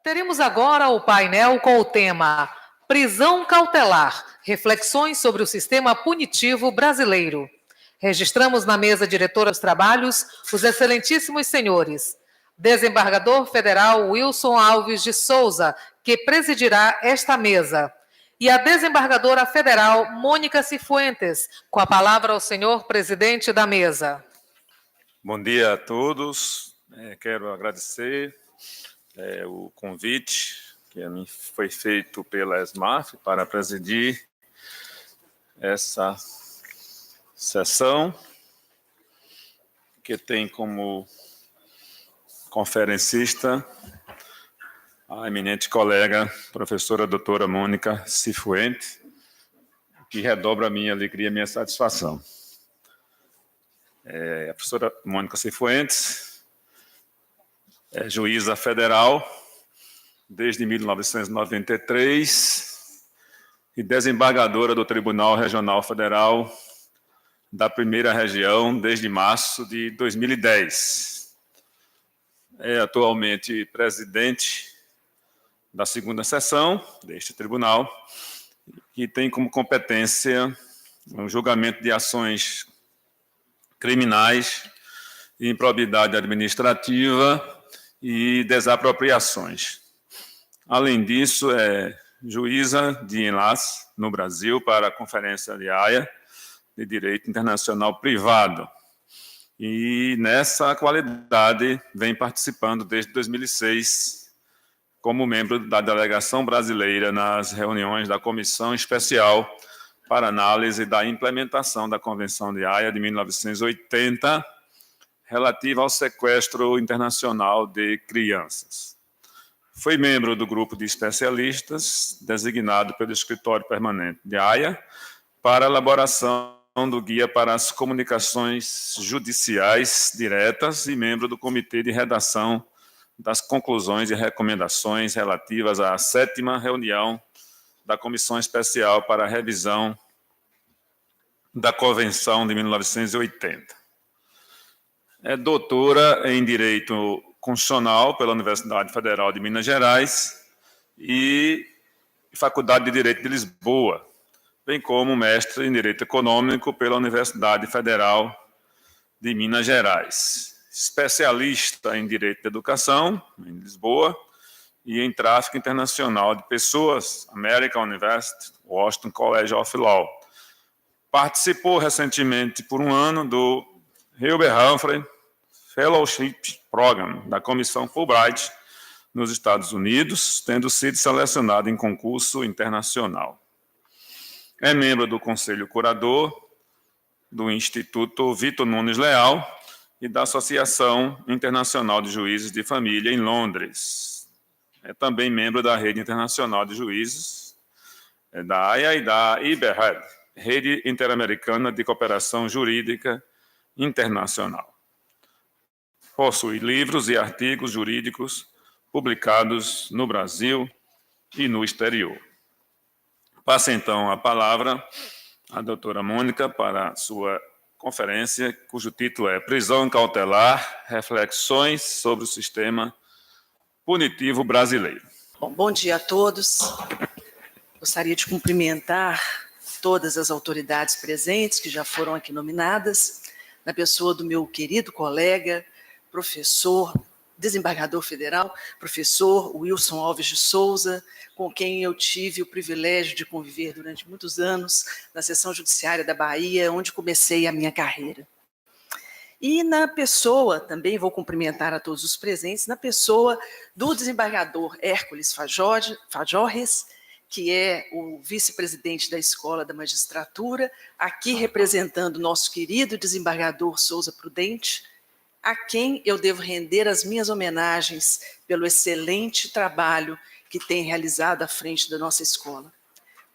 Teremos agora o painel com o tema Prisão Cautelar, reflexões sobre o sistema punitivo brasileiro. Registramos na mesa diretora dos trabalhos os excelentíssimos senhores Desembargador Federal Wilson Alves de Souza, que presidirá esta mesa, e a Desembargadora Federal Mônica Cifuentes, com a palavra ao senhor presidente da mesa. Bom dia a todos. Quero agradecer o convite que a mim foi feito pela ESMAF para presidir essa sessão, que tem como conferencista a eminente colega, professora doutora Mônica Cifuentes, que redobra a minha alegria e a minha satisfação. A professora Mônica Cifuentes é juíza federal desde 1993 e desembargadora do Tribunal Regional Federal da Primeira Região desde março de 2010. É atualmente presidente da segunda sessão deste tribunal, que tem como competência o julgamento de ações criminais, improbidade administrativa e desapropriações. Além disso, é juíza de enlace no Brasil para a Conferência de Haia de Direito Internacional Privado. E nessa qualidade vem participando desde 2006 como membro da delegação brasileira nas reuniões da Comissão Especial para Análise da Implementação da Convenção de Haia de 1980, relativa ao sequestro internacional de crianças. Foi membro do grupo de especialistas designado pelo Escritório Permanente de Haia para a elaboração do Guia para as Comunicações Judiciais Diretas e membro do Comitê de Redação das Conclusões e Recomendações relativas à 7ª reunião da Comissão Especial para a Revisão da Convenção de 1980. É doutora em Direito Constitucional pela Universidade Federal de Minas Gerais e Faculdade de Direito de Lisboa, bem como mestre em Direito Econômico pela Universidade Federal de Minas Gerais. Especialista em Direito de Educação, em Lisboa, e em Tráfico Internacional de Pessoas, American University, Washington College of Law. Participou recentemente por um ano do Hubert Humphrey Fellowship Program da Comissão Fulbright nos Estados Unidos, tendo sido selecionado em concurso internacional. É membro do Conselho Curador do Instituto Vitor Nunes Leal e da Associação Internacional de Juízes de Família em Londres. É também membro da Rede Internacional de Juízes, da AIA e da IBERRAD, Rede Interamericana de Cooperação Jurídica Internacional. Possui livros e artigos jurídicos publicados no Brasil e no exterior. Passa então a palavra à doutora Mônica para a sua conferência, cujo título é Prisão Cautelar, reflexões sobre o sistema punitivo brasileiro. Bom dia a todos. Gostaria de cumprimentar todas as autoridades presentes que já foram aqui nominadas, na pessoa do meu querido colega, professor, desembargador federal, professor Wilson Alves de Souza, com quem eu tive o privilégio de conviver durante muitos anos na Seção Judiciária da Bahia, onde comecei a minha carreira. E na pessoa, também vou cumprimentar a todos os presentes, na pessoa do desembargador Hércules Fajorres, que é o vice-presidente da Escola da Magistratura, aqui representando nosso querido desembargador Souza Prudente, a quem eu devo render as minhas homenagens pelo excelente trabalho que tem realizado à frente da nossa escola.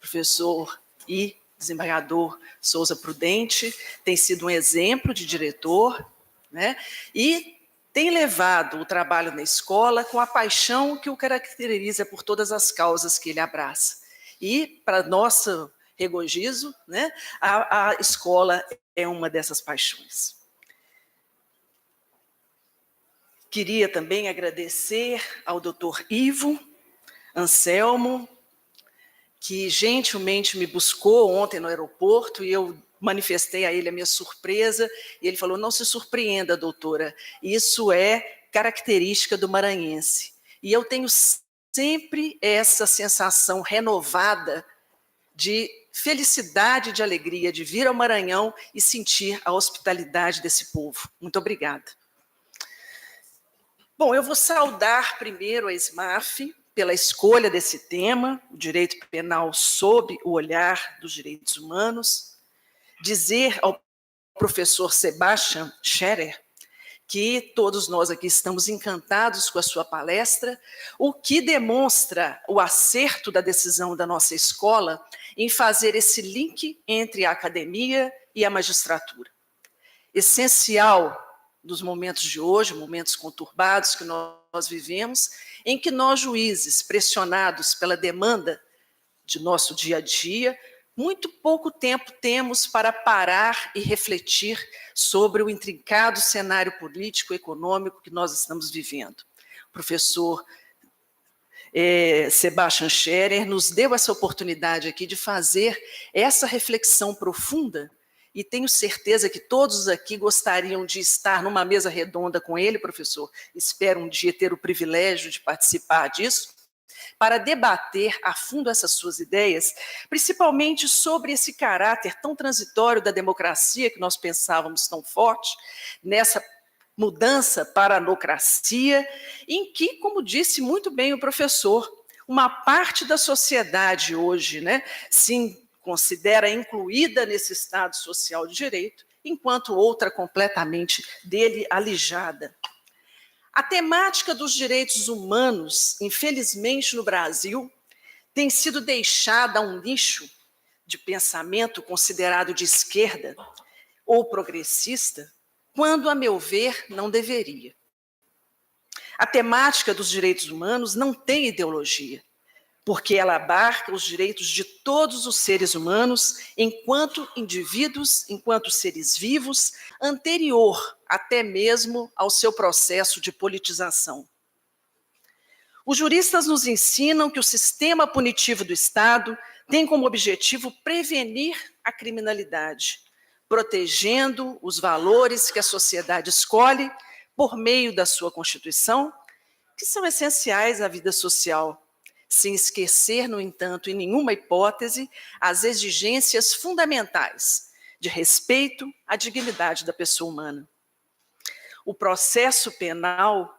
Professor e desembargador Souza Prudente tem sido um exemplo de diretor, né, e tem levado o trabalho na escola com a paixão que o caracteriza por todas as causas que ele abraça. E, para nosso regozijo, né, a escola é uma dessas paixões. Queria também agradecer ao doutor Ivo Anselmo, que gentilmente me buscou ontem no aeroporto, e eu manifestei a ele a minha surpresa, e ele falou: não se surpreenda, doutora, isso é característica do maranhense. E eu tenho sempre essa sensação renovada de felicidade, de alegria, de vir ao Maranhão e sentir a hospitalidade desse povo. Muito obrigada. Bom, eu vou saudar primeiro a SMAF pela escolha desse tema, o direito penal sob o olhar dos direitos humanos, dizer ao professor Sebastian Scherer que todos nós aqui estamos encantados com a sua palestra, o que demonstra o acerto da decisão da nossa escola em fazer esse link entre a academia e a magistratura. Essencial nos momentos de hoje, momentos conturbados que nós vivemos, em que nós, juízes, pressionados pela demanda de nosso dia a dia, muito pouco tempo temos para parar e refletir sobre o intrincado cenário político e econômico que nós estamos vivendo. O professor Sebastian Scherer nos deu essa oportunidade aqui de fazer essa reflexão profunda, e tenho certeza que todos aqui gostariam de estar numa mesa redonda com ele, professor. Espero um dia ter o privilégio de participar disso, para debater a fundo essas suas ideias, principalmente sobre esse caráter tão transitório da democracia que nós pensávamos tão forte, nessa mudança para a anocracia, em que, como disse muito bem o professor, uma parte da sociedade hoje, se considera incluída nesse Estado social de direito, enquanto outra completamente dele alijada. A temática dos direitos humanos, infelizmente no Brasil, tem sido deixada a um nicho de pensamento considerado de esquerda ou progressista, quando, a meu ver, não deveria. A temática dos direitos humanos não tem ideologia, porque ela abarca os direitos de todos os seres humanos, enquanto indivíduos, enquanto seres vivos, anterior até mesmo ao seu processo de politização. Os juristas nos ensinam que o sistema punitivo do Estado tem como objetivo prevenir a criminalidade, protegendo os valores que a sociedade escolhe por meio da sua Constituição, que são essenciais à vida social, sem esquecer, no entanto, em nenhuma hipótese, as exigências fundamentais de respeito à dignidade da pessoa humana. O processo penal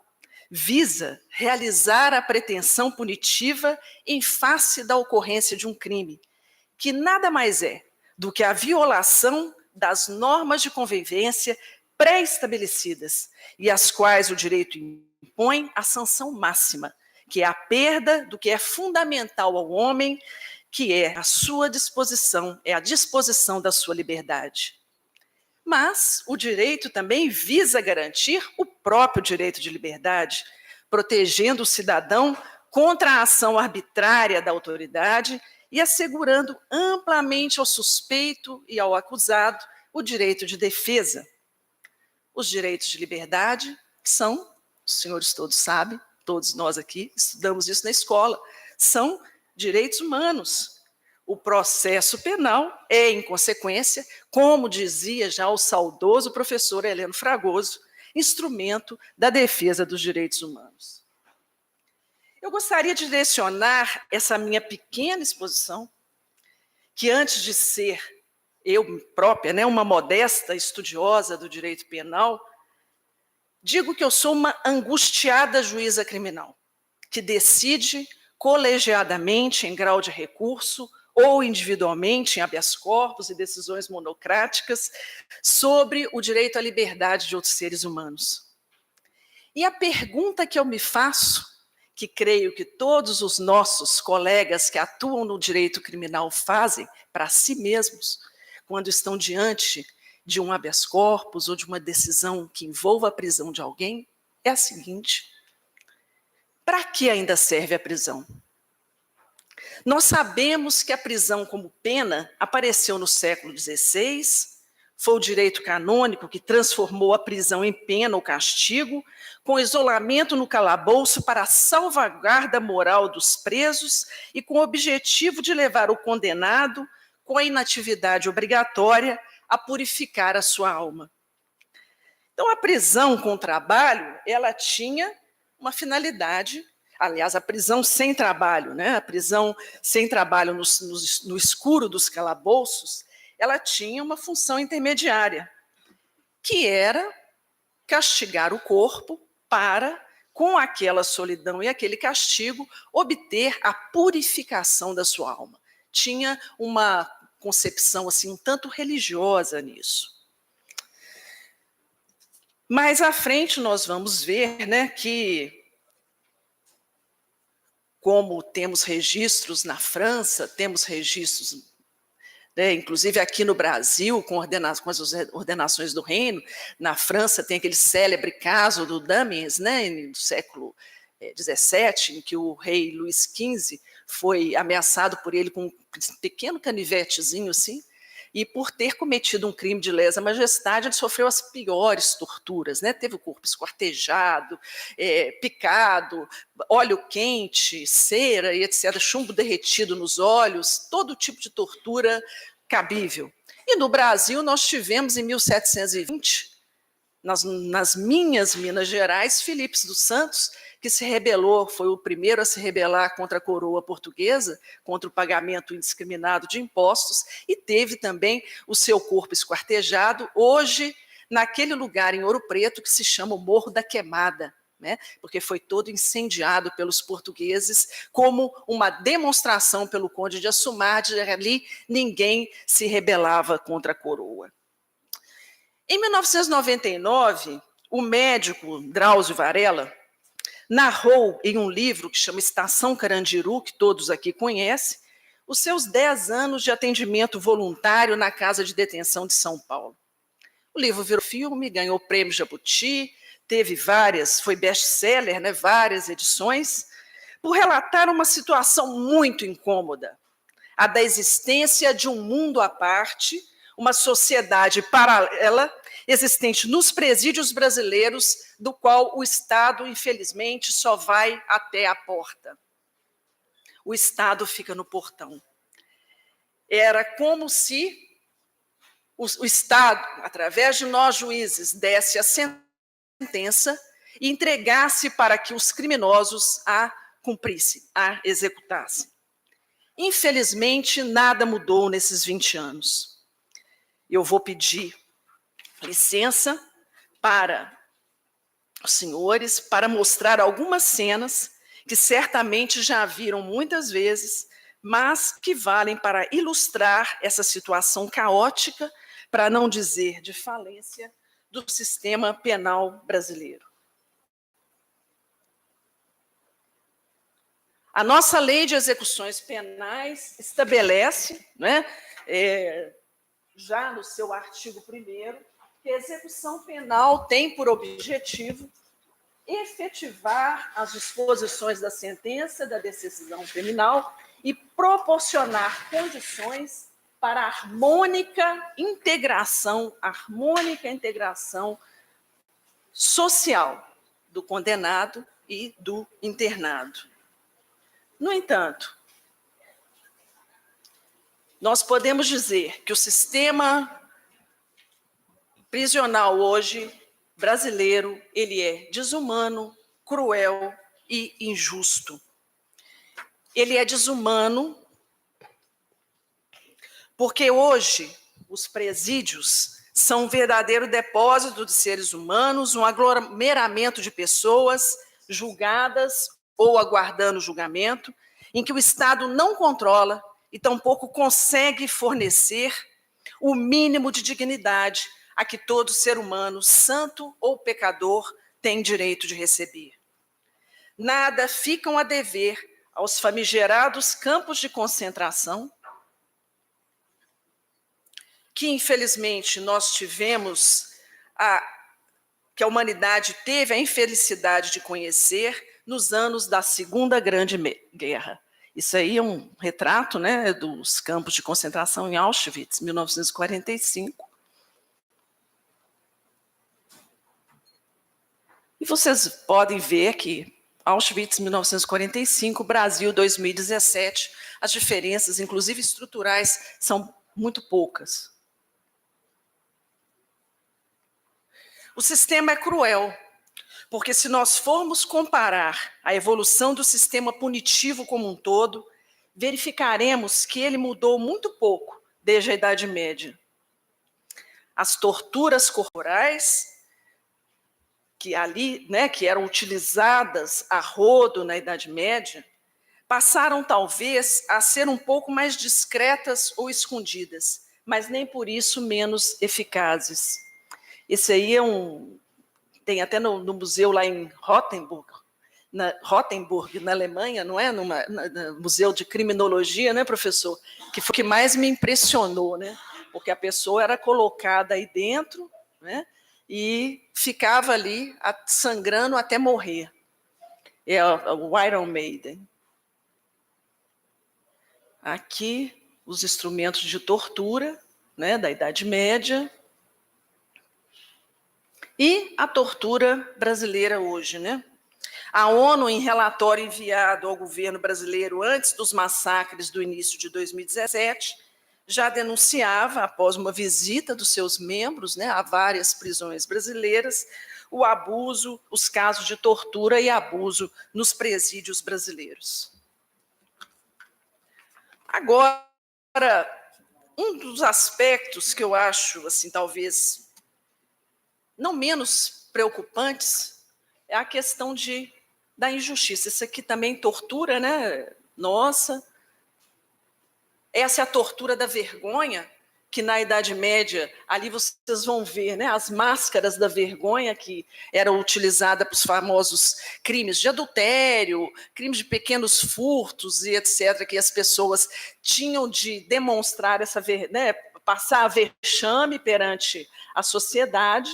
visa realizar a pretensão punitiva em face da ocorrência de um crime, que nada mais é do que a violação das normas de convivência pré-estabelecidas, e às quais o direito impõe a sanção máxima, que é a perda do que é fundamental ao homem, que é a sua disposição, é a disposição da sua liberdade. Mas o direito também visa garantir o próprio direito de liberdade, protegendo o cidadão contra a ação arbitrária da autoridade e assegurando amplamente ao suspeito e ao acusado o direito de defesa. Os direitos de liberdade são, os senhores todos sabem, todos nós aqui estudamos isso na escola, são direitos humanos. O processo penal é, em consequência, como dizia já o saudoso professor Heleno Fragoso, instrumento da defesa dos direitos humanos. Eu gostaria de direcionar essa minha pequena exposição, que antes de ser eu própria, uma modesta estudiosa do direito penal, digo que eu sou uma angustiada juíza criminal, que decide colegiadamente, em grau de recurso, ou individualmente, em habeas corpus e decisões monocráticas, sobre o direito à liberdade de outros seres humanos. E a pergunta que eu me faço, que creio que todos os nossos colegas que atuam no direito criminal fazem para si mesmos, quando estão diante de um habeas corpus ou de uma decisão que envolva a prisão de alguém, é a seguinte: para que ainda serve a prisão? Nós sabemos que a prisão como pena apareceu no século XVI, Foi o direito canônico que transformou a prisão em pena ou castigo, com isolamento no calabouço para a salvaguarda moral dos presos e com o objetivo de levar o condenado, com a inatividade obrigatória, a purificar a sua alma. Então, a prisão com trabalho, ela tinha uma finalidade, aliás, a prisão sem trabalho, né? A prisão sem trabalho no escuro dos calabouços, ela tinha uma função intermediária, que era castigar o corpo para, com aquela solidão e aquele castigo, obter a purificação da sua alma. Tinha uma concepção assim um tanto religiosa nisso. Mais à frente nós vamos ver, né, que como temos registros na França, temos registros, né, inclusive aqui no Brasil, com as ordenações do reino. Na França tem aquele célebre caso do Damiens, né, do século XVII, em que o rei Luís XV foi ameaçado por ele com um pequeno canivetezinho assim, e por ter cometido um crime de lesa majestade, ele sofreu as piores torturas, né? Teve o corpo esquartejado, picado, óleo quente, cera e etc., chumbo derretido nos olhos, todo tipo de tortura cabível. E no Brasil nós tivemos, em 1720, nas minhas Minas Gerais, Filipe dos Santos, que se rebelou, foi o primeiro a se rebelar contra a coroa portuguesa, contra o pagamento indiscriminado de impostos, e teve também o seu corpo esquartejado, hoje, naquele lugar em Ouro Preto que se chama o Morro da Queimada, né? Porque foi todo incendiado pelos portugueses, como uma demonstração pelo conde de Assumar, de ali ninguém se rebelava contra a coroa. Em 1999, o médico Drauzio Varela narrou em um livro que chama Estação Carandiru, que todos aqui conhecem, os seus 10 anos de atendimento voluntário na Casa de Detenção de São Paulo. O livro virou filme, ganhou o Prêmio Jabuti, teve várias, foi best-seller, né, várias edições, por relatar uma situação muito incômoda, a da existência de um mundo à parte, uma sociedade paralela existente nos presídios brasileiros, do qual o Estado, infelizmente, só vai até a porta. O Estado fica no portão. Era como se o Estado, através de nós juízes, desse a sentença e entregasse para que os criminosos a cumprissem, a executassem. Infelizmente, nada mudou nesses 20 anos. Eu vou pedir licença para os senhores para mostrar algumas cenas que certamente já viram muitas vezes, mas que valem para ilustrar essa situação caótica, para não dizer de falência, do sistema penal brasileiro. A nossa lei de execuções penais estabelece, né, já no seu artigo 1º, que a execução penal tem por objetivo efetivar as disposições da sentença, da decisão criminal e proporcionar condições para a harmônica integração social do condenado e do internado. No entanto, nós podemos dizer que o sistema prisional hoje, brasileiro, ele é desumano, cruel e injusto. Ele é desumano porque hoje os presídios são um verdadeiro depósito de seres humanos, um aglomeramento de pessoas julgadas ou aguardando julgamento, em que o Estado não controla e tampouco consegue fornecer o mínimo de dignidade a que todo ser humano, santo ou pecador, tem direito de receber. Nada ficam a dever aos famigerados campos de concentração, que infelizmente nós tivemos, que a humanidade teve a infelicidade de conhecer nos anos da Segunda Grande Guerra. Isso aí é um retrato, né, dos campos de concentração em Auschwitz, 1945. E vocês podem ver que Auschwitz, 1945, Brasil, 2017, as diferenças, inclusive estruturais, são muito poucas. O sistema é cruel, porque se nós formos comparar a evolução do sistema punitivo como um todo, verificaremos que ele mudou muito pouco desde a Idade Média. As torturas corporais, que ali, né, que eram utilizadas a rodo na Idade Média, passaram talvez a ser um pouco mais discretas ou escondidas, mas nem por isso menos eficazes. Esse aí tem até no museu lá em Rotenburg, na Alemanha, não é? No Museu de Criminologia, né, professor? Que foi o que mais me impressionou, né? Porque a pessoa era colocada aí dentro, né? E ficava ali sangrando até morrer. É o Iron Maiden. Aqui, os instrumentos de tortura, né, da Idade Média. E a tortura brasileira hoje, né? A ONU, em relatório enviado ao governo brasileiro antes dos massacres do início de 2017, já denunciava, após uma visita dos seus membros, né, a várias prisões brasileiras, o abuso, os casos de tortura e abuso nos presídios brasileiros. Agora, um dos aspectos que eu acho, assim, talvez não menos preocupantes, é a questão da injustiça. Isso aqui também tortura, né? Nossa. Essa é a tortura da vergonha, que na Idade Média, ali vocês vão ver, né, as máscaras da vergonha que eram utilizadas para os famosos crimes de adultério, crimes de pequenos furtos e etc., que as pessoas tinham de demonstrar né, passar a vexame perante a sociedade.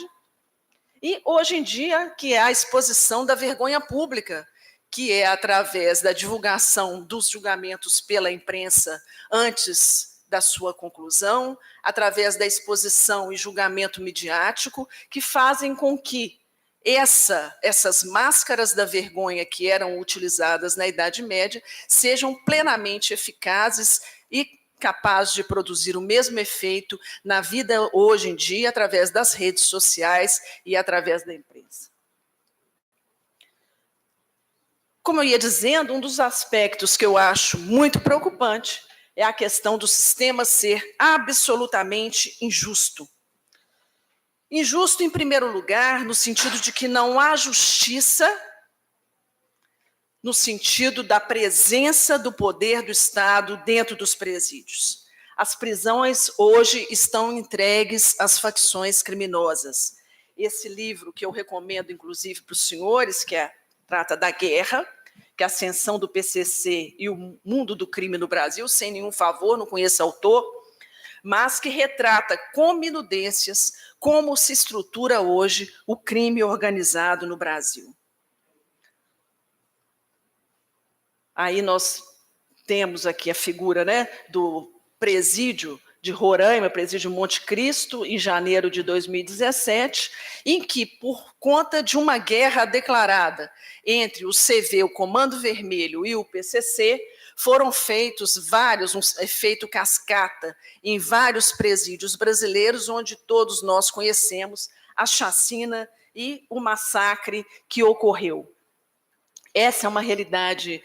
E hoje em dia, que é a exposição da vergonha pública, que é através da divulgação dos julgamentos pela imprensa antes da sua conclusão, através da exposição e julgamento midiático, que fazem com que essas máscaras da vergonha que eram utilizadas na Idade Média sejam plenamente eficazes e capazes de produzir o mesmo efeito na vida hoje em dia, através das redes sociais e através da imprensa. Como eu ia dizendo, um dos aspectos que eu acho muito preocupante é a questão do sistema ser absolutamente injusto. Injusto, em primeiro lugar, no sentido de que não há justiça, no sentido da presença do poder do Estado dentro dos presídios. As prisões hoje estão entregues às facções criminosas. Esse livro, que eu recomendo, inclusive, para os senhores, trata da guerra, que é a ascensão do PCC e o mundo do crime no Brasil, sem nenhum favor, não conheço autor, mas que retrata com minudências como se estrutura hoje o crime organizado no Brasil. Aí nós temos aqui a figura, né, do presídio de Roraima, presídio Monte Cristo, em janeiro de 2017, em que, por conta de uma guerra declarada entre o CV, o Comando Vermelho, e o PCC, foram feitos um efeito cascata em vários presídios brasileiros, onde todos nós conhecemos a chacina e o massacre que ocorreu. Essa é uma realidade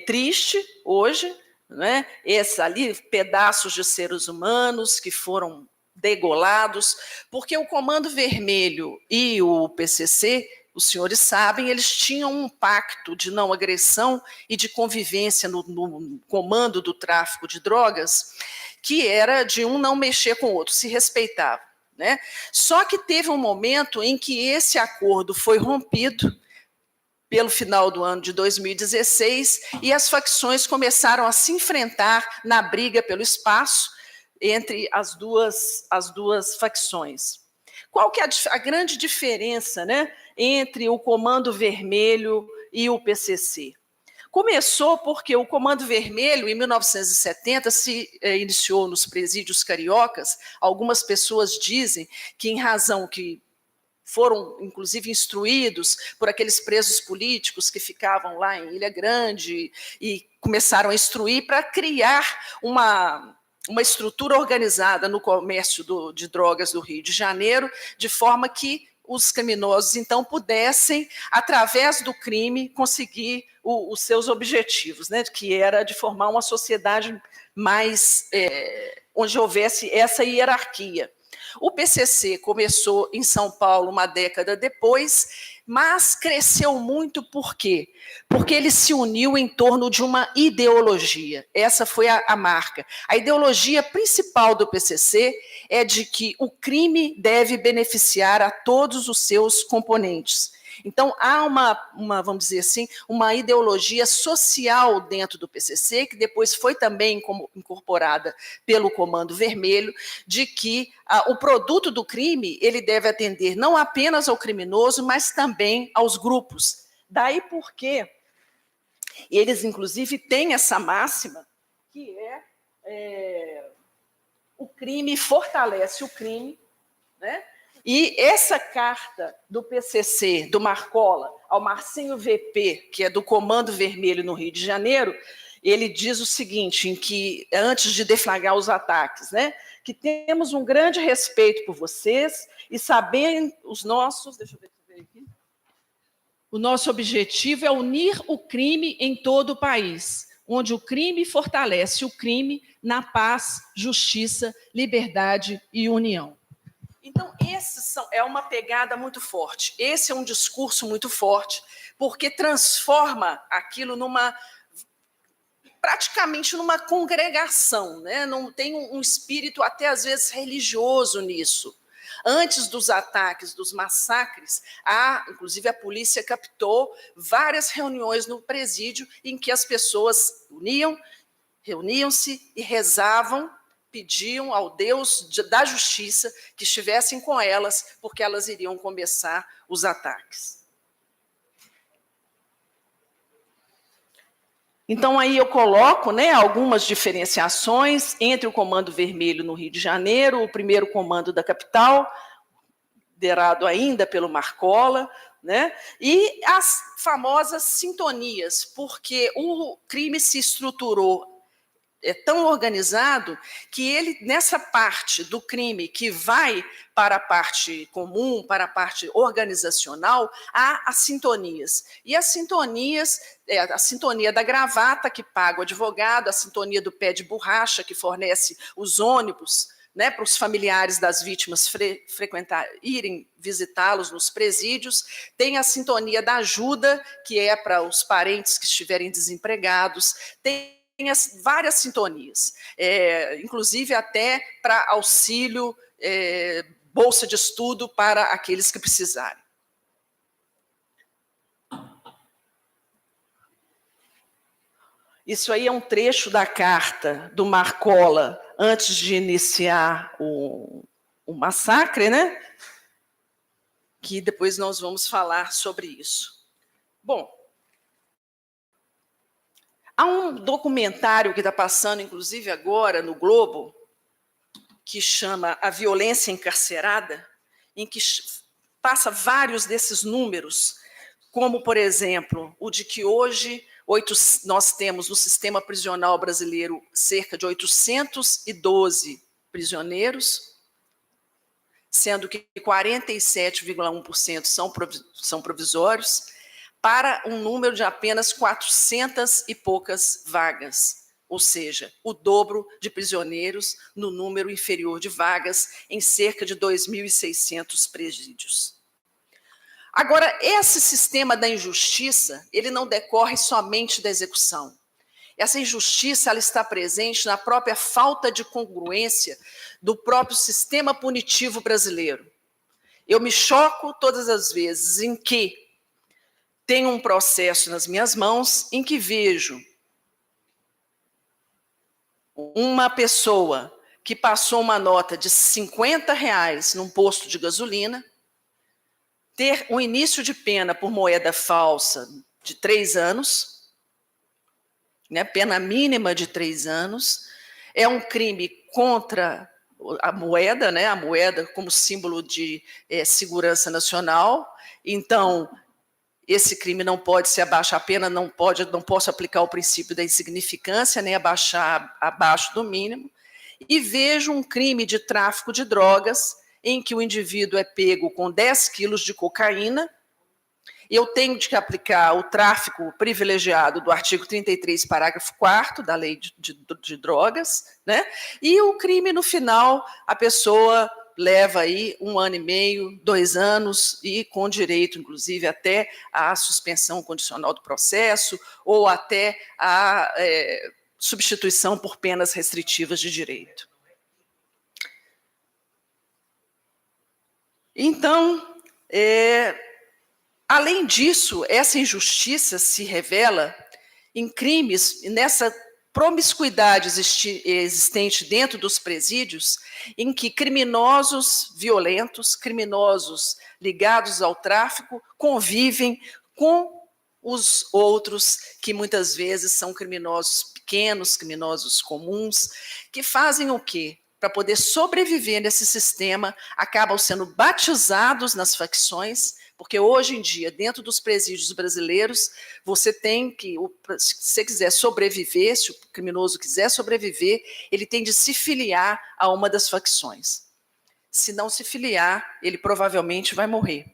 triste hoje, né? Esses ali, pedaços de seres humanos que foram degolados, porque o Comando Vermelho e o PCC, os senhores sabem, eles tinham um pacto de não agressão e de convivência no comando do tráfico de drogas, que era de um não mexer com o outro, se respeitava, né? Só que teve um momento em que esse acordo foi rompido, pelo final do ano de 2016, e as facções começaram a se enfrentar na briga pelo espaço entre as duas facções. Qual que é a grande diferença, né, entre o Comando Vermelho e o PCC? Começou porque o Comando Vermelho, em 1970, se iniciou nos presídios cariocas. Algumas pessoas dizem que, em razão que foram, inclusive, instruídos por aqueles presos políticos que ficavam lá em Ilha Grande e começaram a instruir para criar uma estrutura organizada no comércio de drogas do Rio de Janeiro, de forma que os criminosos, então, pudessem, através do crime, conseguir os seus objetivos, né, que era de formar uma sociedade mais onde houvesse essa hierarquia. O PCC começou em São Paulo uma década depois, mas cresceu muito por quê? Porque ele se uniu em torno de uma ideologia. Essa foi a marca. A ideologia principal do PCC é de que o crime deve beneficiar a todos os seus componentes. Então, há uma, vamos dizer assim, uma ideologia social dentro do PCC, que depois foi também incorporada pelo Comando Vermelho, de que o produto do crime ele deve atender não apenas ao criminoso, mas também aos grupos. Daí porque eles, inclusive, têm essa máxima, que o crime fortalece o crime, né? E essa carta do PCC, do Marcola, ao Marcinho VP, que é do Comando Vermelho no Rio de Janeiro, ele diz o seguinte, em que, antes de deflagrar os ataques, né, que temos um grande respeito por vocês e sabem os nossos... Deixa eu ver aqui. O nosso objetivo é unir o crime em todo o país, onde o crime fortalece o crime na paz, justiça, liberdade e união. Então, é uma pegada muito forte. Esse é um discurso muito forte, porque transforma aquilo praticamente numa congregação, né? Não tem um espírito até às vezes religioso nisso. Antes dos ataques, dos massacres, inclusive a polícia captou várias reuniões no presídio em que as pessoas reuniam-se e rezavam, pediam ao Deus da justiça que estivessem com elas, porque elas iriam começar os ataques. Então, aí eu coloco, né, algumas diferenciações entre o Comando Vermelho no Rio de Janeiro, o primeiro comando da capital, liderado ainda pelo Marcola, né, e as famosas sintonias, porque o crime se estruturou tão organizado que ele, nessa parte do crime que vai para a parte comum, para a parte organizacional, há as sintonias. E as sintonias, a sintonia da gravata, que paga o advogado, a sintonia do pé de borracha, que fornece os ônibus, né, para os familiares das vítimas irem visitá-los nos presídios, tem a sintonia da ajuda, que é para os parentes que estiverem desempregados, tem várias sintonias, inclusive até para auxílio, bolsa de estudo para aqueles que precisarem. Isso aí é um trecho da carta do Marcola antes de iniciar o massacre, né? Que depois nós vamos falar sobre isso. Bom, há um documentário que está passando, inclusive agora, no Globo, que chama A Violência Encarcerada, em que passa vários desses números, como, por exemplo, o de que hoje nós temos no sistema prisional brasileiro cerca de 812 prisioneiros, sendo que 47,1% são provisórios, para um número de apenas 400 e poucas vagas, ou seja, o dobro de prisioneiros no número inferior de vagas em cerca de 2.600 presídios. Agora, esse sistema da injustiça, ele não decorre somente da execução. Essa injustiça ela está presente na própria falta de congruência do próprio sistema punitivo brasileiro. Eu me choco todas as vezes em que tenho um processo nas minhas mãos em que vejo uma pessoa que passou uma nota de R$50 num posto de gasolina, ter um início de pena por moeda falsa de 3 anos, né, pena mínima de 3 anos, é um crime contra a moeda, né? A moeda como símbolo de segurança nacional. Então, esse crime não pode se abaixar a pena, não posso aplicar o princípio da insignificância, nem abaixar abaixo do mínimo. E vejo um crime de tráfico de drogas, em que o indivíduo é pego com 10 quilos de cocaína, eu tenho de aplicar o tráfico privilegiado do artigo 33, parágrafo 4º da lei de drogas, né? E o crime, no final, a pessoa leva aí 1 ano e meio, 2 anos, e com direito, inclusive, até à suspensão condicional do processo, ou até à substituição por penas restritivas de direito. Então, além disso, essa injustiça se revela em crimes, nessa promiscuidade existente dentro dos presídios, em que criminosos violentos, criminosos ligados ao tráfico, convivem com os outros, que muitas vezes são criminosos pequenos, criminosos comuns, que fazem o quê? Para poder sobreviver nesse sistema, acabam sendo batizados nas facções, porque hoje em dia, dentro dos presídios brasileiros, você tem que, se você quiser sobreviver, se o criminoso quiser sobreviver, ele tem de se filiar a uma das facções. Se não se filiar, ele provavelmente vai morrer.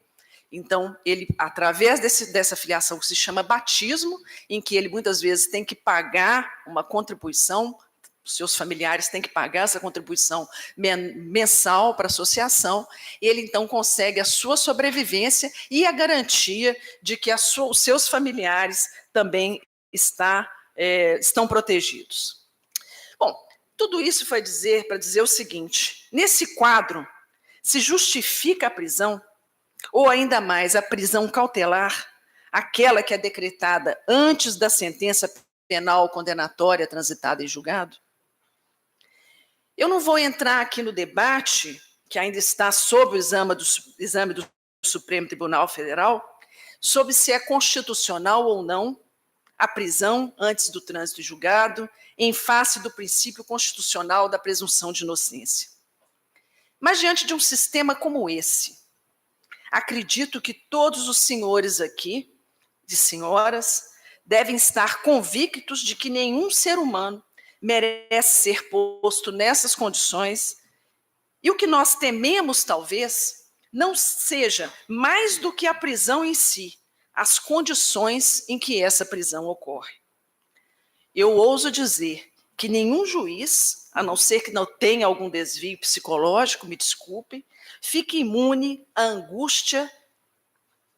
Então, ele, através dessa filiação que se chama batismo, em que ele muitas vezes tem que pagar uma contribuição, os seus familiares têm que pagar essa contribuição mensal para a associação, ele então consegue a sua sobrevivência e a garantia de que os seus familiares também estão protegidos. Bom, tudo isso foi para dizer o seguinte: nesse quadro, se justifica a prisão, ou ainda mais a prisão cautelar, aquela que é decretada antes da sentença penal condenatória transitada em julgado? Eu não vou entrar aqui no debate, que ainda está sob o exame do Supremo Tribunal Federal, sobre se é constitucional ou não a prisão antes do trânsito em julgado, em face do princípio constitucional da presunção de inocência. Mas diante de um sistema como esse, acredito que todos os senhores aqui, de senhoras, devem estar convictos de que nenhum ser humano merece ser posto nessas condições, e o que nós tememos, talvez, não seja mais do que a prisão em si, as condições em que essa prisão ocorre. Eu ouso dizer que nenhum juiz, a não ser que não tenha algum desvio psicológico, me desculpe, fique imune à angústia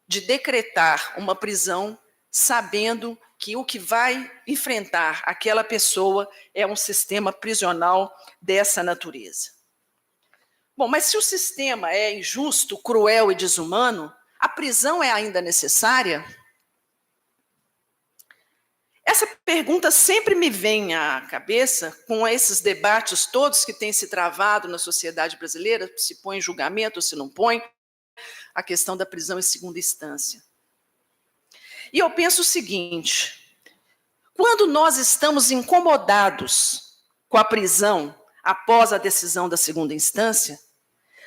de decretar uma prisão sabendo que o que vai enfrentar aquela pessoa é um sistema prisional dessa natureza. Bom, mas se o sistema é injusto, cruel e desumano, a prisão é ainda necessária? Essa pergunta sempre me vem à cabeça com esses debates todos que têm se travado na sociedade brasileira, se põe em julgamento ou se não põe, a questão da prisão em segunda instância. E eu penso o seguinte: quando nós estamos incomodados com a prisão após a decisão da segunda instância,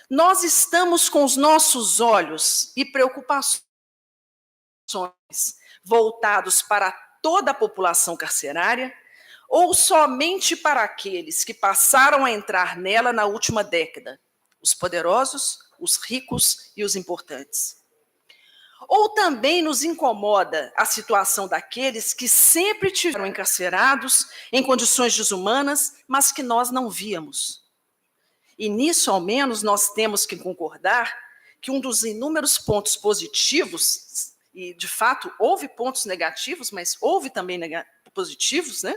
nós estamos com os nossos olhos e preocupações voltados para toda a população carcerária ou somente para aqueles que passaram a entrar nela na última década, os poderosos, os ricos e os importantes? Ou também nos incomoda a situação daqueles que sempre tiveram encarcerados em condições desumanas, mas que nós não víamos? E nisso, ao menos, nós temos que concordar que um dos inúmeros pontos positivos, e de fato houve pontos negativos, mas houve também positivos, né?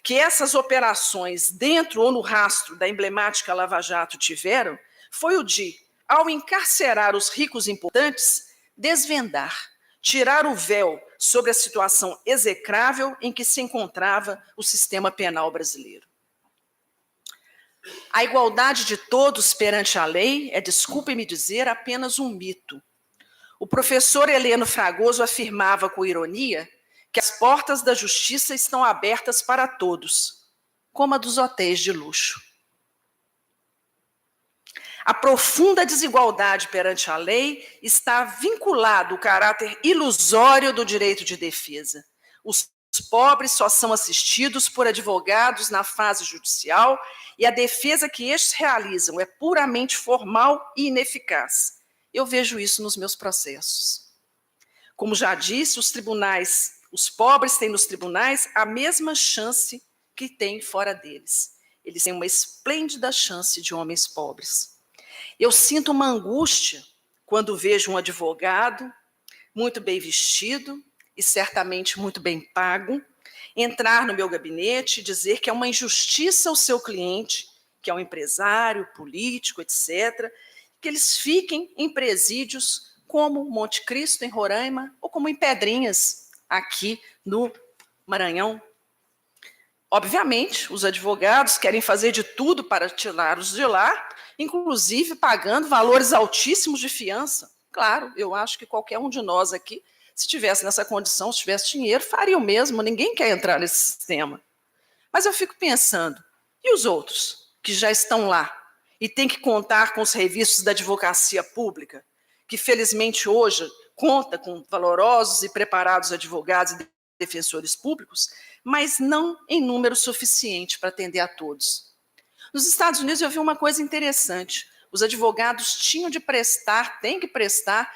Que essas operações dentro ou no rastro da emblemática Lava Jato tiveram, foi o de, ao encarcerar os ricos importantes, desvendar, tirar o véu sobre a situação execrável em que se encontrava o sistema penal brasileiro. A igualdade de todos perante a lei é, desculpe-me dizer, apenas um mito. O professor Heleno Fragoso afirmava com ironia que as portas da justiça estão abertas para todos, como a dos hotéis de luxo. A profunda desigualdade perante a lei está vinculado ao caráter ilusório do direito de defesa. Os pobres só são assistidos por advogados na fase judicial e a defesa que estes realizam é puramente formal e ineficaz. Eu vejo isso nos meus processos. Como já disse, os pobres têm nos tribunais a mesma chance que têm fora deles. Eles têm uma esplêndida chance de homens pobres. Eu sinto uma angústia quando vejo um advogado muito bem vestido e certamente muito bem pago entrar no meu gabinete e dizer que é uma injustiça ao seu cliente, que é um empresário, político, etc., que eles fiquem em presídios como Monte Cristo, em Roraima, ou como em Pedrinhas, aqui no Maranhão. Obviamente, os advogados querem fazer de tudo para tirá-los de lá, inclusive pagando valores altíssimos de fiança. Claro, eu acho que qualquer um de nós aqui, se estivesse nessa condição, se tivesse dinheiro, faria o mesmo. Ninguém quer entrar nesse sistema. Mas eu fico pensando, e os outros que já estão lá e têm que contar com os serviços da advocacia pública, que felizmente hoje conta com valorosos e preparados advogados e defensores públicos, mas não em número suficiente para atender a todos. Nos Estados Unidos eu vi uma coisa interessante. Os advogados têm que prestar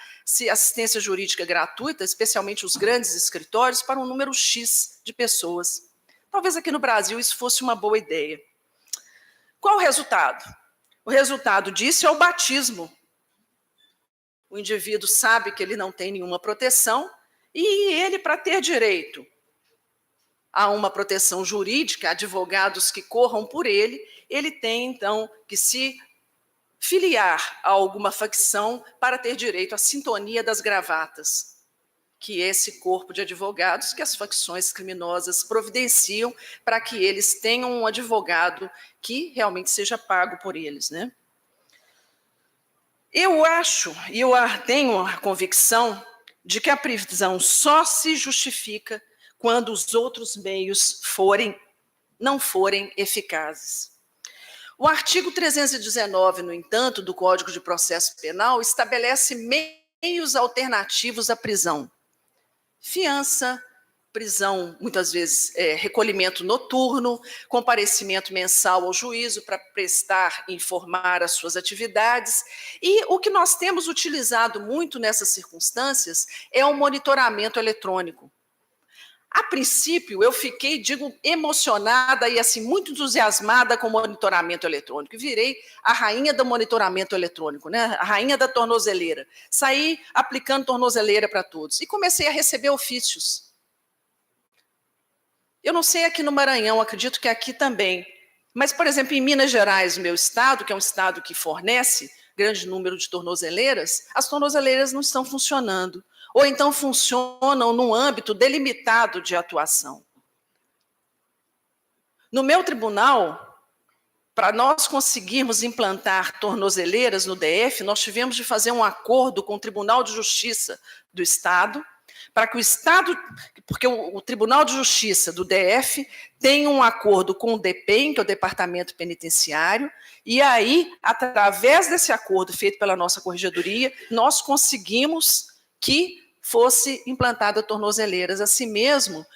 assistência jurídica gratuita, especialmente os grandes escritórios, para um número X de pessoas. Talvez aqui no Brasil isso fosse uma boa ideia. Qual o resultado? O resultado disso é o batismo. O indivíduo sabe que ele não tem nenhuma proteção e ele, para ter direito a uma proteção jurídica, advogados que corram por ele tem, então, que se filiar a alguma facção para ter direito à sintonia das gravatas, que é esse corpo de advogados que as facções criminosas providenciam para que eles tenham um advogado que realmente seja pago por eles, né? Eu acho, e eu tenho a convicção de que a prisão só se justifica quando os outros meios não forem eficazes. O artigo 319, no entanto, do Código de Processo Penal estabelece meios alternativos à prisão. Fiança, prisão, muitas vezes, recolhimento noturno, comparecimento mensal ao juízo para prestar e informar as suas atividades. E o que nós temos utilizado muito nessas circunstâncias é o monitoramento eletrônico. A princípio, eu fiquei, emocionada e assim, muito entusiasmada com o monitoramento eletrônico. Virei a rainha do monitoramento eletrônico, né? A rainha da tornozeleira. Saí aplicando tornozeleira para todos. E comecei a receber ofícios. Eu não sei aqui no Maranhão, acredito que aqui também. Mas, por exemplo, em Minas Gerais, meu estado, que é um estado que fornece grande número de tornozeleiras, as tornozeleiras não estão funcionando. Ou então funcionam num âmbito delimitado de atuação. No meu tribunal, para nós conseguirmos implantar tornozeleiras no DF, nós tivemos de fazer um acordo com o Tribunal de Justiça do Estado, para que o Estado, porque o Tribunal de Justiça do DF tem um acordo com o DEPEN, que é o Departamento Penitenciário, e aí, através desse acordo feito pela nossa corregedoria, nós conseguimos que fosse implantada tornozeleiras. Assim mesmo,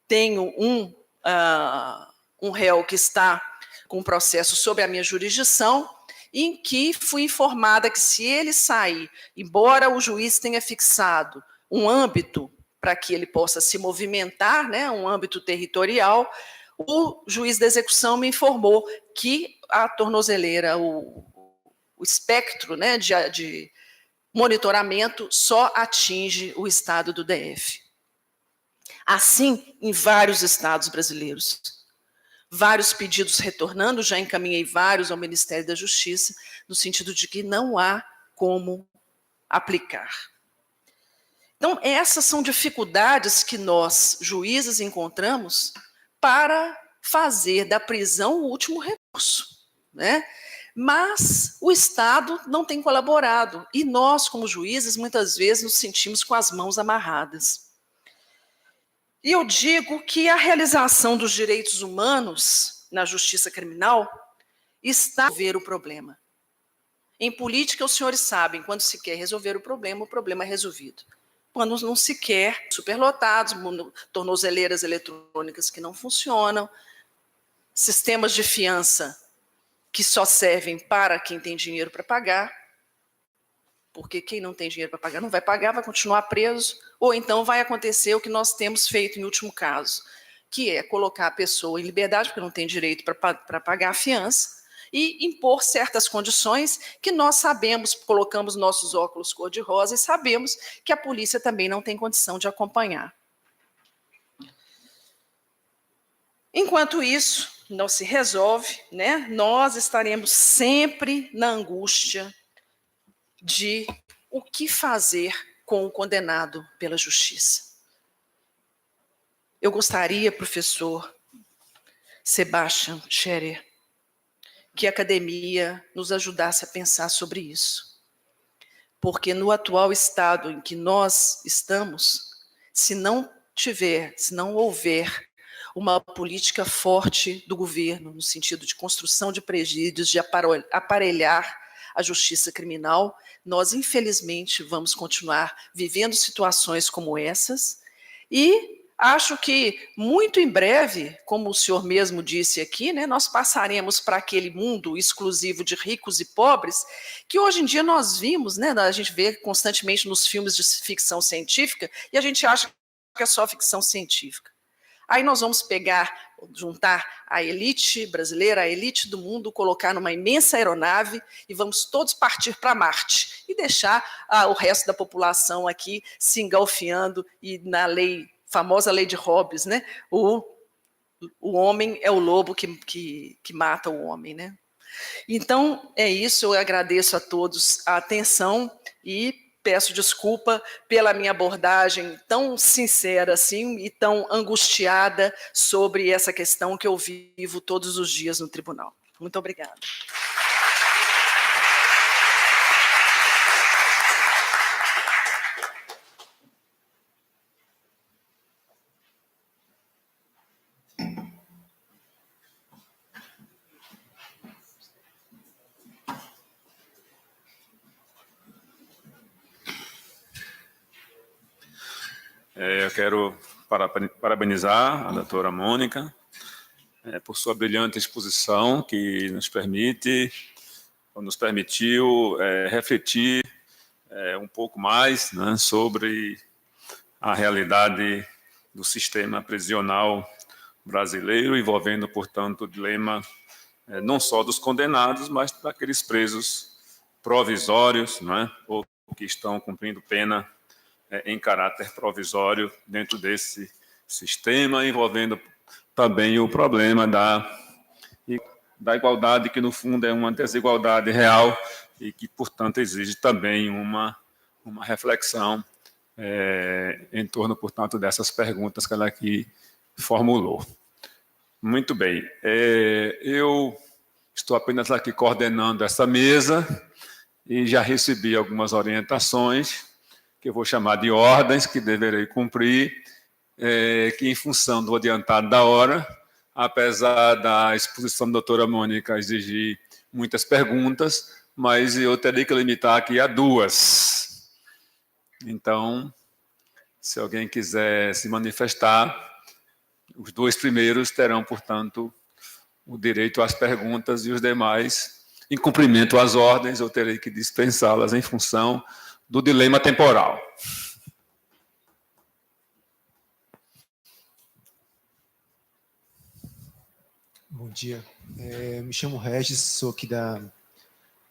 tenho um réu que está com um processo sob a minha jurisdição, em que fui informada que se ele sair, embora o juiz tenha fixado um âmbito para que ele possa se movimentar, né, um âmbito territorial, o juiz da execução me informou que a tornozeleira, o espectro, né, de monitoramento só atinge o estado do DF. Assim, em vários estados brasileiros. Vários pedidos retornando, já encaminhei vários ao Ministério da Justiça, no sentido de que não há como aplicar. Então, essas são dificuldades que nós, juízes, encontramos para fazer da prisão o último recurso, né? Mas o Estado não tem colaborado e nós, como juízes, muitas vezes nos sentimos com as mãos amarradas. E eu digo que a realização dos direitos humanos na justiça criminal está a ver o problema. Em política, os senhores sabem, quando se quer resolver o problema é resolvido. Quando não se quer, superlotados, tornozeleiras eletrônicas que não funcionam, sistemas de fiança que só servem para quem tem dinheiro para pagar, porque quem não tem dinheiro para pagar não vai pagar, vai continuar preso, ou então vai acontecer o que nós temos feito em último caso, que é colocar a pessoa em liberdade, porque não tem direito para pagar a fiança, e impor certas condições que nós sabemos, colocamos nossos óculos cor-de-rosa e sabemos que a polícia também não tem condição de acompanhar. Enquanto isso não se resolve, né, nós estaremos sempre na angústia de o que fazer com o condenado pela justiça. Eu gostaria, professor Sebastian Scherer, que a academia nos ajudasse a pensar sobre isso. Porque no atual estado em que nós estamos, se não houver uma política forte do governo, no sentido de construção de presídios, de aparelhar a justiça criminal, nós, infelizmente, vamos continuar vivendo situações como essas e acho que, muito em breve, como o senhor mesmo disse aqui, né, nós passaremos para aquele mundo exclusivo de ricos e pobres, que hoje em dia nós vimos, né, a gente vê constantemente nos filmes de ficção científica, e a gente acha que é só ficção científica. Aí nós vamos juntar a elite brasileira, a elite do mundo, colocar numa imensa aeronave e vamos todos partir para Marte e deixar o resto da população aqui se engalfiando e na famosa lei de Hobbes, né? O homem é o lobo que mata o homem, né? Então, é isso, eu agradeço a todos a atenção e peço desculpa pela minha abordagem tão sincera assim e tão angustiada sobre essa questão que eu vivo todos os dias no tribunal. Muito obrigada. Eu quero parabenizar a doutora Mônica por sua brilhante exposição, que nos permitiu refletir um pouco mais, né, sobre a realidade do sistema prisional brasileiro, envolvendo, portanto, o dilema não só dos condenados, mas daqueles presos provisórios, né, ou que estão cumprindo pena em caráter provisório dentro desse sistema, envolvendo também o problema da igualdade, que no fundo é uma desigualdade real e que, portanto, exige também uma reflexão em torno, portanto, dessas perguntas que ela aqui formulou. Muito bem. Eu estou apenas aqui coordenando essa mesa e já recebi algumas orientações que eu vou chamar de ordens, que deverei cumprir, que em função do adiantado da hora, apesar da exposição da doutora Mônica exigir muitas perguntas, mas eu terei que limitar aqui a 2. Então, se alguém quiser se manifestar, os 2 primeiros terão, portanto, o direito às perguntas e os demais, em cumprimento às ordens, eu terei que dispensá-las em função do dilema temporal. Bom dia. Me chamo Regis, sou aqui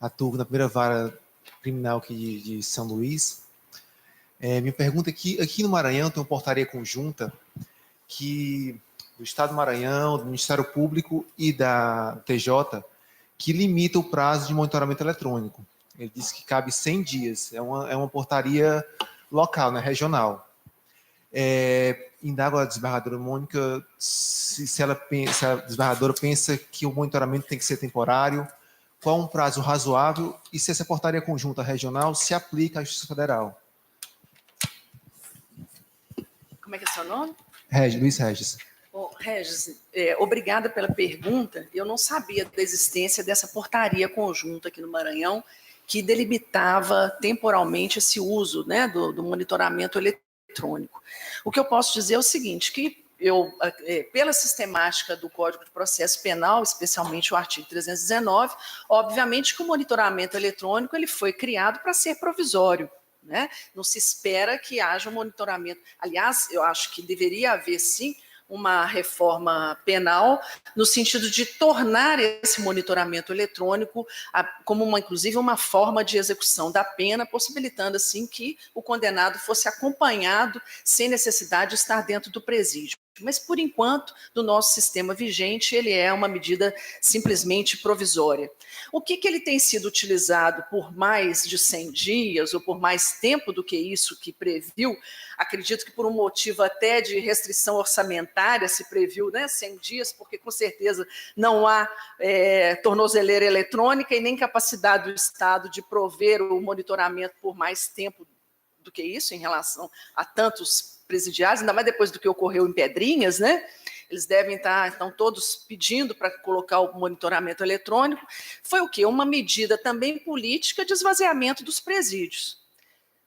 atuo na primeira vara criminal aqui de São Luís. Minha pergunta é que aqui no Maranhão tem uma portaria conjunta do Estado do Maranhão, do Ministério Público e da TJ, que limita o prazo de monitoramento eletrônico. Ele disse que cabe 100 dias. É uma portaria local, né, regional. Indago a desembargadora Mônica se a desembargadora pensa que o monitoramento tem que ser temporário, qual um prazo razoável e se essa portaria conjunta regional se aplica à Justiça Federal. Como é que é seu nome? Luiz Regis. Bom, Regis, obrigada pela pergunta. Eu não sabia da existência dessa portaria conjunta aqui no Maranhão que delimitava temporalmente esse uso, né, do monitoramento eletrônico. O que eu posso dizer é o seguinte, que pela sistemática do Código de Processo Penal, especialmente o artigo 319, obviamente que o monitoramento eletrônico ele foi criado para ser provisório, né? Não se espera que haja um monitoramento. Aliás, eu acho que deveria haver, sim, uma reforma penal no sentido de tornar esse monitoramento eletrônico como, inclusive, uma forma de execução da pena, possibilitando, assim, que o condenado fosse acompanhado sem necessidade de estar dentro do presídio. Mas, por enquanto, no nosso sistema vigente, ele é uma medida simplesmente provisória. O que ele tem sido utilizado por mais de 100 dias, ou por mais tempo do que isso que previu, acredito que por um motivo até de restrição orçamentária se previu, né, 100 dias, porque com certeza não há tornozeleira eletrônica e nem capacidade do Estado de prover o monitoramento por mais tempo do que isso, em relação a tantos presidiários, ainda mais depois do que ocorreu em Pedrinhas, né? Eles devem estar, então, todos pedindo para colocar o monitoramento eletrônico. Foi o quê? Uma medida também política de esvaziamento dos presídios.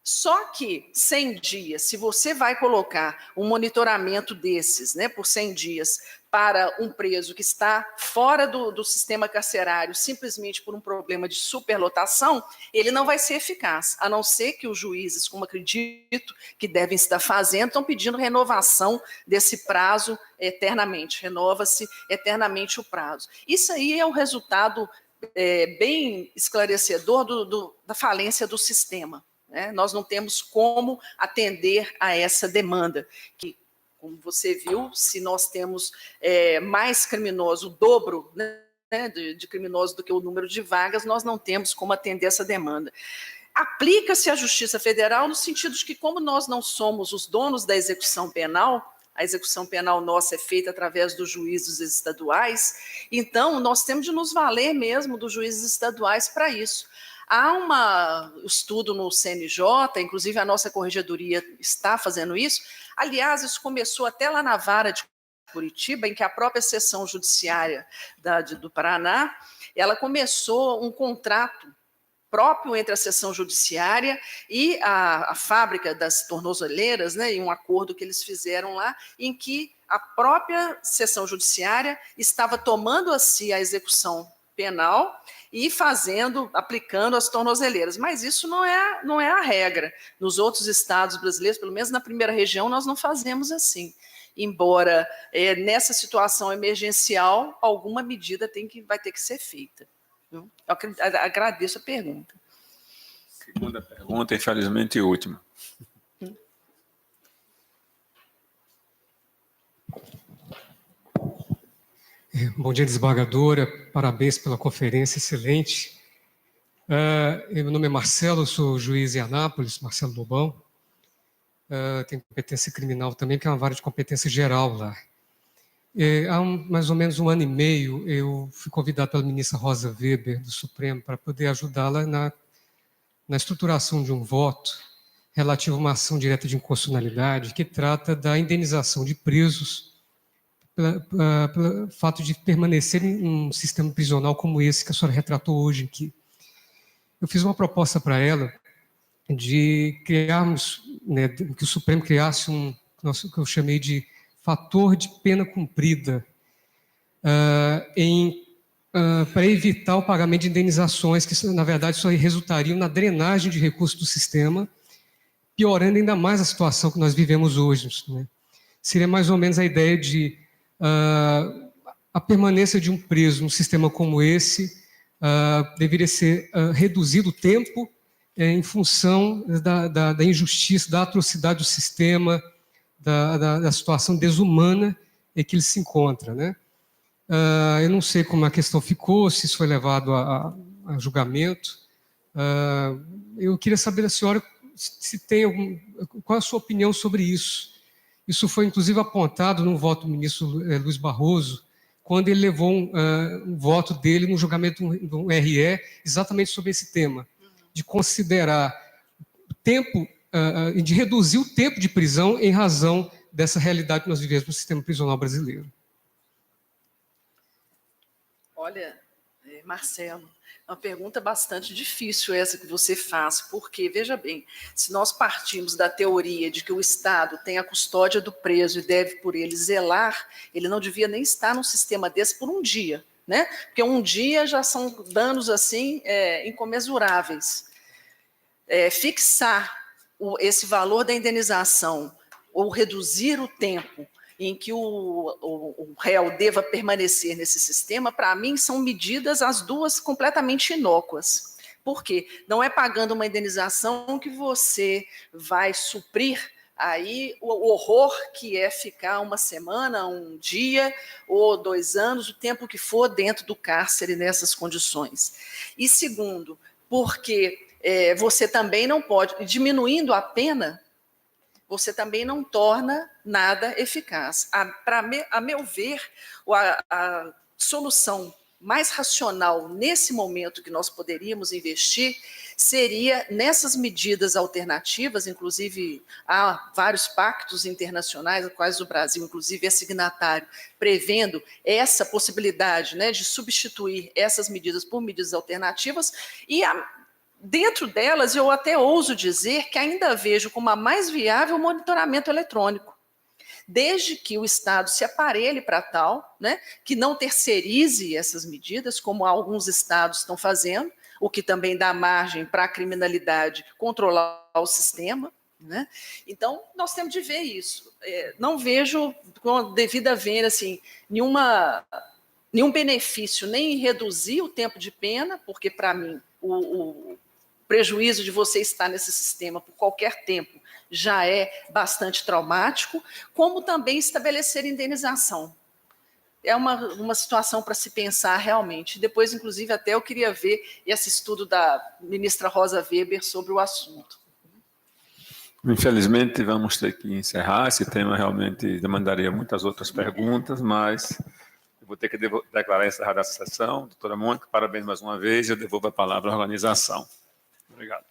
Só que 100 dias, se você vai colocar um monitoramento desses, né, por 100 dias, para um preso que está fora do sistema carcerário, simplesmente por um problema de superlotação, ele não vai ser eficaz, a não ser que os juízes, como acredito que devem estar fazendo, estão pedindo renovação desse prazo eternamente, renova-se eternamente o prazo. Isso aí é o resultado bem esclarecedor da falência do sistema. Né? Nós não temos como atender a essa demanda, que, como você viu, se nós temos mais criminosos, o dobro, né, de criminosos do que o número de vagas, nós não temos como atender essa demanda. Aplica-se à Justiça Federal no sentido de que, como nós não somos os donos da execução penal, a execução penal nossa é feita através dos juízes estaduais, então nós temos de nos valer mesmo dos juízes estaduais para isso. Há um estudo no CNJ, inclusive a nossa corregedoria está fazendo isso. Aliás, isso começou até lá na Vara de Curitiba, em que a própria seção judiciária do Paraná, ela começou um contrato próprio entre a seção judiciária e a fábrica das tornozeleiras, né, em um acordo que eles fizeram lá, em que a própria seção judiciária estava tomando a si a execução penal e aplicando as tornozeleiras. Mas isso não é a regra. Nos outros estados brasileiros, pelo menos na primeira região, nós não fazemos assim. Embora nessa situação emergencial, alguma medida vai ter que ser feita. Eu agradeço a pergunta. Segunda pergunta, infelizmente última. Bom dia, desembargadora. Parabéns pela conferência, excelente. Meu nome é Marcelo, sou juiz em Anápolis, Marcelo Lobão. Tenho competência criminal também, que é uma vara de competência geral lá. Há mais ou menos 1 ano e meio, eu fui convidado pela ministra Rosa Weber, do Supremo, para poder ajudá-la na estruturação de um voto relativo a uma ação direta de inconstitucionalidade que trata da indenização de presos pelo fato de permanecer em um sistema prisional como esse que a senhora retratou hoje aqui. Eu fiz uma proposta para ela de criarmos, né, que o Supremo criasse que eu chamei de fator de pena cumprida para evitar o pagamento de indenizações que, na verdade, só resultariam na drenagem de recursos do sistema, piorando ainda mais a situação que nós vivemos hoje. Né? Seria mais ou menos a ideia de a permanência de um preso num sistema como esse deveria ser reduzido o tempo em função da injustiça, da atrocidade do sistema, da situação desumana em que ele se encontra. Né? Eu não sei como a questão ficou, se isso foi levado a julgamento. Eu queria saber da senhora se tem qual é a sua opinião sobre isso. Isso foi, inclusive, apontado no voto do ministro Luiz Barroso, quando ele levou um voto dele no julgamento do RE, exatamente sobre esse tema, de considerar o tempo, de reduzir o tempo de prisão em razão dessa realidade que nós vivemos no sistema prisional brasileiro. Olha, Marcelo, é uma pergunta bastante difícil essa que você faz, porque, veja bem, se nós partimos da teoria de que o Estado tem a custódia do preso e deve por ele zelar, ele não devia nem estar num sistema desse por um dia, né? Porque um dia já são danos assim incomensuráveis. Fixar esse valor da indenização ou reduzir o tempo em que o réu deva permanecer nesse sistema, para mim, são medidas as duas completamente inócuas. Por quê? Não é pagando uma indenização que você vai suprir aí o horror que é ficar uma semana, um dia ou 2 anos, o tempo que for dentro do cárcere nessas condições. E segundo, porque você também não pode, diminuindo a pena, você também não torna nada eficaz. A meu ver, a solução mais racional nesse momento que nós poderíamos investir seria nessas medidas alternativas, inclusive há vários pactos internacionais, a quais o Brasil, inclusive, é signatário, prevendo essa possibilidade, né, de substituir essas medidas por medidas alternativas, e dentro delas, eu até ouso dizer que ainda vejo como a mais viável o monitoramento eletrônico, desde que o Estado se aparelhe para tal, né, que não terceirize essas medidas, como alguns estados estão fazendo, o que também dá margem para a criminalidade controlar o sistema, né? Então, nós temos de ver isso. Não vejo, com devida vênia, assim, nenhum benefício, nem em reduzir o tempo de pena, porque, para mim, o prejuízo de você estar nesse sistema por qualquer tempo já é bastante traumático, como também estabelecer indenização. É uma situação para se pensar realmente. Depois, inclusive, até eu queria ver esse estudo da ministra Rosa Weber sobre o assunto. Infelizmente, vamos ter que encerrar. Esse tema realmente demandaria muitas outras perguntas, mas eu vou ter que declarar encerrada essa sessão. Doutora Mônica, parabéns mais uma vez. Eu devolvo a palavra à organização. Obrigado.